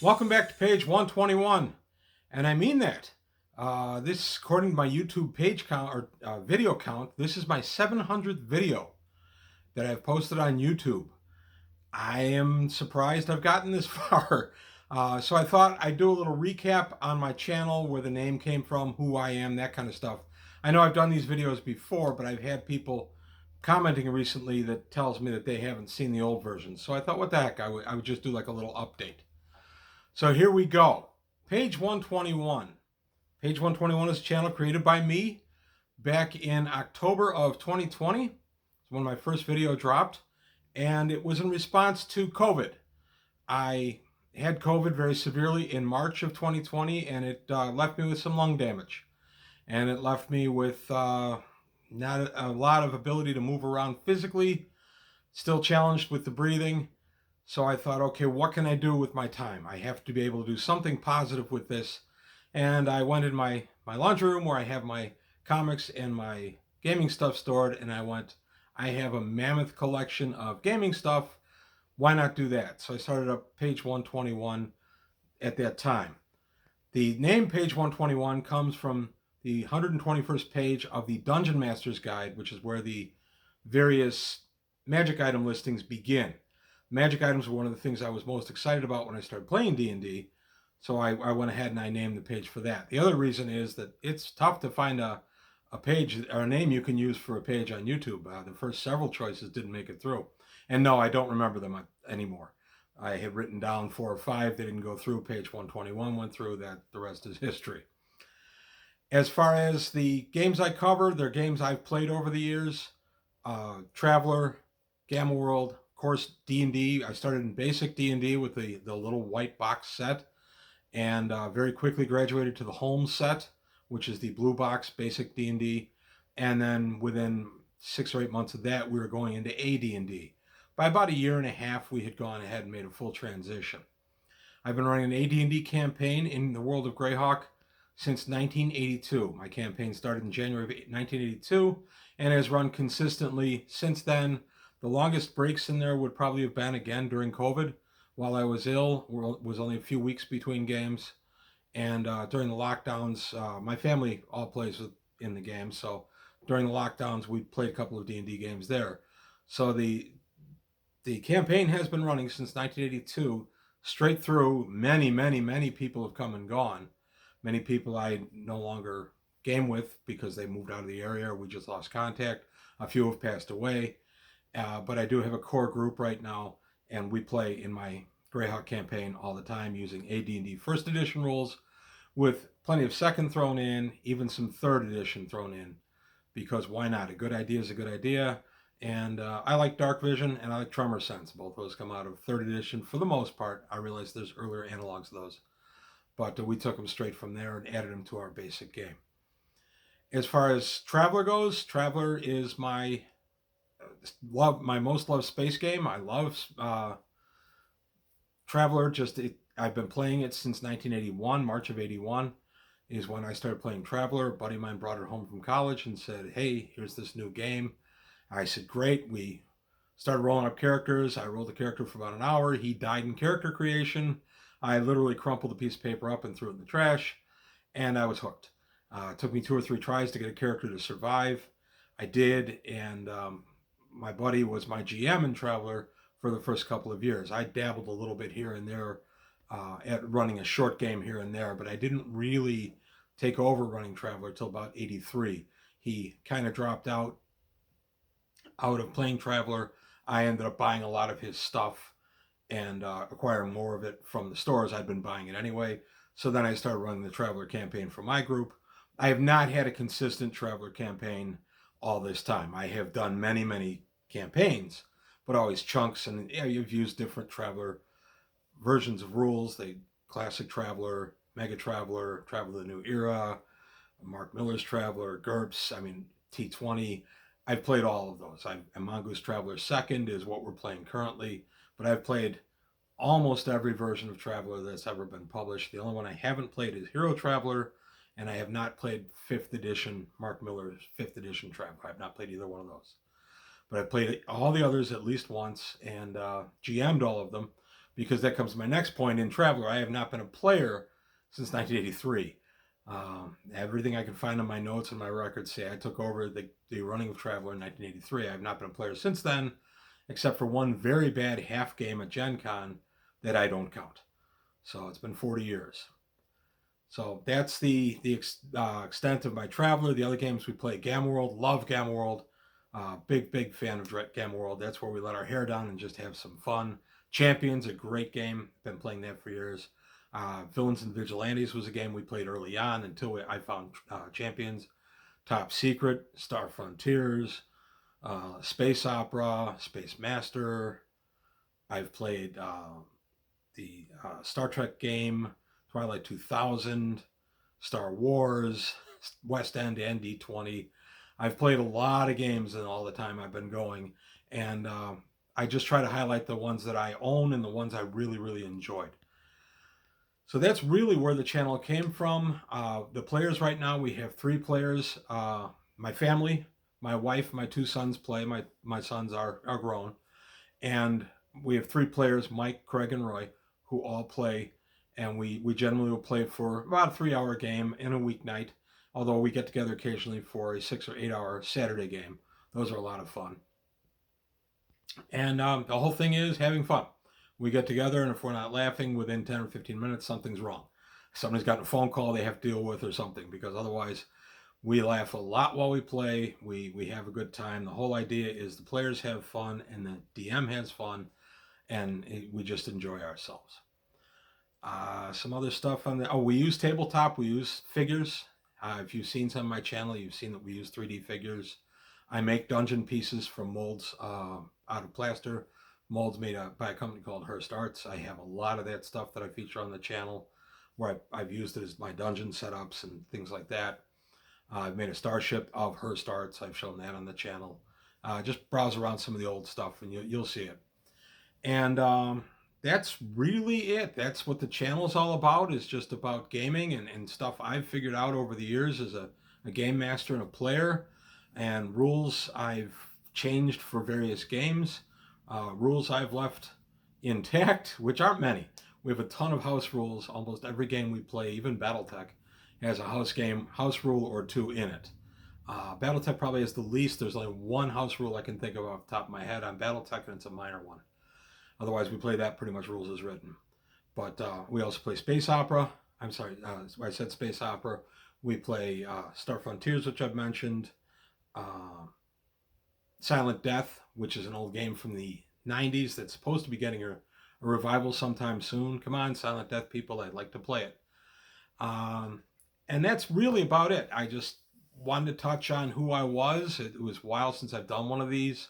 Welcome back to page 121, and I mean that. This, according to my YouTube page count or video count, this is my 700th video that I've posted on YouTube. I am surprised I've gotten this far. So I thought I'd do a little recap on my channel, where the name came from, who I am, that kind of stuff. I know I've done these videos before, but I've had people commenting recently that tells me that they haven't seen the old version. So I thought, what the heck, I would just do like a little update. So here we go. Page 121. Page 121 is a channel created by me back in October of 2020. It's when my first video dropped, and it was in response to COVID. I had COVID very severely in March of 2020, and it left me with some lung damage. And it left me with not a lot of ability to move around physically, still challenged with the breathing. So I thought, okay, what can I do with my time? I have to be able to do something positive with this. And I went in my laundry room where I have my comics and my gaming stuff stored, and I went, I have a mammoth collection of gaming stuff. Why not do that? So I started up page 121 at that time. The name page 121 comes from the 121st page of the Dungeon Master's Guide, which is where the various magic item listings begin. Magic items were one of the things I was most excited about when I started playing D&D, so I went ahead and I named the page for that. The other reason is that it's tough to find a page or a name you can use for a page on YouTube. The first several choices didn't make it through. And no, I don't remember them anymore. I had written down 4 or 5. They didn't go through. Page 121 went through. That the rest is history. As far as the games I cover, they're games I've played over the years. Traveler, Gamma World, of course, D&D. I started in basic D&D with the little white box set, and very quickly graduated to the home set, which is the blue box basic D&D. And then within 6 or 8 months of that, we were going into AD&D. By about a year and a half, we had gone ahead and made a full transition. I've been running an AD&D campaign in the world of Greyhawk since 1982. My campaign started in January of 1982 and has run consistently since then. The longest breaks in there would probably have been, again, during COVID. While I was ill, was only a few weeks between games. And during the lockdowns, my family all plays in the game. So during the lockdowns, we played a couple of D&D games there. So the campaign has been running since 1982, straight through. Many people have come and gone. Many people I no longer game with because they moved out of the area, or we just lost contact. A few have passed away. But I do have a core group right now, and we play in my Greyhawk campaign all the time using AD&D first edition rules, with plenty of second thrown in, even some third edition thrown in, because why not? A good idea is a good idea. And I like Dark Vision and I like Tremor Sense. Both those come out of third edition for the most part. I realize there's earlier analogs of those, but we took them straight from there and added them to our basic game. As far as Traveler goes, Traveler is my most loved space game. I love Traveler. I've been playing it since 1981. March of 81 is when I started playing Traveler. A buddy of mine brought it home from college and said, hey, here's this new game. I said, great. We started rolling up characters. I rolled a character for about an hour. He died in character creation. I literally crumpled a piece of paper up and threw it in the trash, and I was hooked. It took me 2 or 3 tries to get a character to survive. I did, and my buddy was my GM in Traveler for the first couple of years. I dabbled a little bit here and there at running a short game here and there, but I didn't really take over running Traveler till about 83. He kind of dropped out of playing Traveler. I ended up buying a lot of his stuff and acquiring more of it from the stores. I'd been buying it anyway. So then I started running the Traveler campaign for my group. I have not had a consistent Traveler campaign all this time. I have done many campaigns, but always chunks. And you've used different Traveler versions of rules. The classic Traveler, Mega Traveler, Traveler of the New Era, Mark Miller's Traveler, GURPS, T20. I've played all of those. Mongoose Traveler 2nd is what we're playing currently, but I've played almost every version of Traveler that's ever been published. The only one I haven't played is Hero Traveler, and I have not played 5th edition, Mark Miller's 5th edition Traveler. I've not played either one of those. But I've played all the others at least once and GM'd all of them. because that comes to my next point. In Traveler, I have not been a player since 1983. Everything I can find in my notes and my records say I took over the running of Traveler in 1983. I have not been a player since then, except for one very bad half game at Gen Con that I don't count. So it's been 40 years. So that's the extent of my Traveler. The other games we play, Gamma World, love Gamma World. Big fan of Gamma World. That's where we let our hair down and just have some fun. Champions, a great game. Been playing that for years. Villains and Vigilantes was a game we played early on until I found Champions. Top Secret, Star Frontiers, Space Opera, Space Master. I've played the Star Trek game, Twilight 2000, Star Wars, West End, and D20. I've played a lot of games in all the time I've been going, and I just try to highlight the ones that I own and the ones I really enjoyed. So that's really where the channel came from. The players right now, we have 3 players. My family, my wife, my 2 sons play. My sons are grown. And we have 3 players, Mike, Craig, and Roy, who all play. And we generally will play for about a 3-hour game in a weeknight, although we get together occasionally for a 6 or 8 hour Saturday game. Those are a lot of fun. And the whole thing is having fun. We get together, and if we're not laughing within 10 or 15 minutes, something's wrong. Somebody's gotten a phone call they have to deal with or something, because otherwise we laugh a lot while we play. We have a good time. The whole idea is the players have fun and the DM has fun, and we just enjoy ourselves. Some other stuff on the... we use tabletop. We use figures. If you've seen some of my channel, you've seen that we use 3D figures. I make dungeon pieces from molds out of plaster. Molds made by a company called Hearst Arts. I have a lot of that stuff that I feature on the channel, where I've used it as my dungeon setups and things like that. I've made a starship of Hearst Arts. I've shown that on the channel. Just browse around some of the old stuff and you'll see it. And that's really it. That's what the channel is all about, is just about gaming and stuff I've figured out over the years as a game master and a player, and rules I've changed for various games. Rules I've left intact, which aren't many. We have a ton of house rules. Almost every game we play, even Battletech, has a house rule or 2 in it. Battletech probably has the least. There's only 1 house rule I can think of off the top of my head on Battletech, and it's a minor one. Otherwise, we play that pretty much rules as written. But we also play Space Opera. I'm sorry, I said Space Opera. We play Star Frontiers, which I've mentioned. Silent Death, which is an old game from the 90s that's supposed to be getting a revival sometime soon. Come on, Silent Death people, I'd like to play it. And that's really about it. I just wanted to touch on who I was. It was a while since I've done one of these.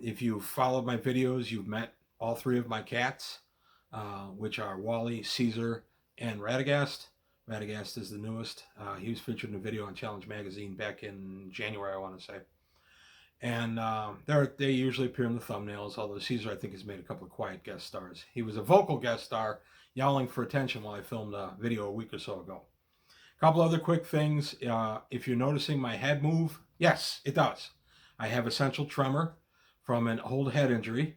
If you've followed my videos, you've met all 3 of my cats, which are Wally, Caesar, and Radagast. Radagast is the newest. He was featured in a video on Challenge Magazine back in January, I want to say. And they usually appear in the thumbnails, although Caesar, I think, has made a couple of quiet guest stars. He was a vocal guest star, yowling for attention while I filmed a video a week or so ago. A couple other quick things. If you're noticing my head move, yes, it does. I have essential tremor from an old head injury,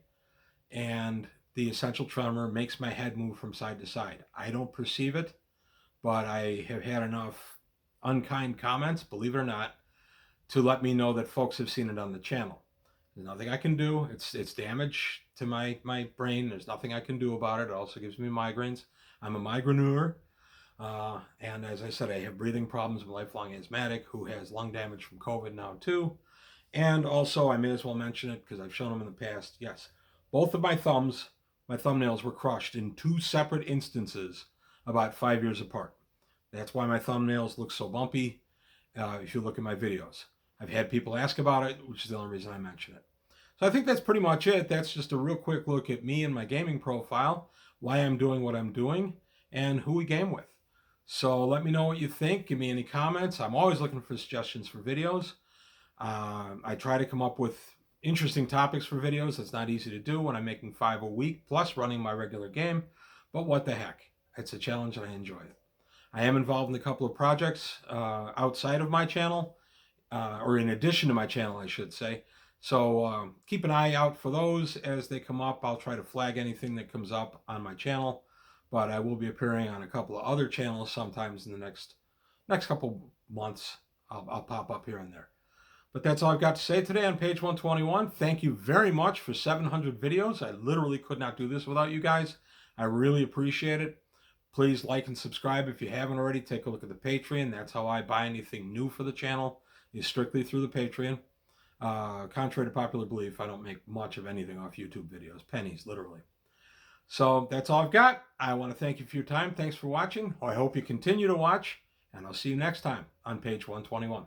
and the essential tremor makes my head move from side to side. I don't perceive it, but I have had enough unkind comments, believe it or not, to let me know that folks have seen it on the channel. There's nothing I can do. It's damage to my brain. There's nothing I can do about it. It also gives me migraines. I'm a migraineur. And as I said, I have breathing problems. I'm a lifelong asthmatic who has lung damage from COVID now too. And also, I may as well mention it because I've shown them in the past. Yes, both of my thumbnails were crushed in 2 separate instances about 5 years apart. That's why my thumbnails look so bumpy if you look at my videos. I've had people ask about it, which is the only reason I mention it. So I think that's pretty much it. That's just a real quick look at me and my gaming profile, why I'm doing what I'm doing, and who we game with. So let me know what you think. Give me any comments. I'm always looking for suggestions for videos. I try to come up with interesting topics for videos. It's not easy to do when I'm making 5 a week, plus running my regular game. But what the heck? It's a challenge and I enjoy it. I am involved in a couple of projects outside of my channel. Or in addition to my channel, I should say. So keep an eye out for those as they come up. I'll try to flag anything that comes up on my channel, but I will be appearing on a couple of other channels sometimes in the next couple months. I'll pop up here and there. But that's all I've got to say today on Page 121. Thank you very much for 700 videos. I literally could not do this without you guys. I really appreciate it. Please like and subscribe if you haven't already. Take a look at the Patreon. That's how I buy anything new for the channel, is strictly through the Patreon. Contrary to popular belief, I don't make much of anything off YouTube videos. Pennies, literally. So that's all I've got. I want to thank you for your time. Thanks for watching. I hope you continue to watch, and I'll see you next time on Page 121.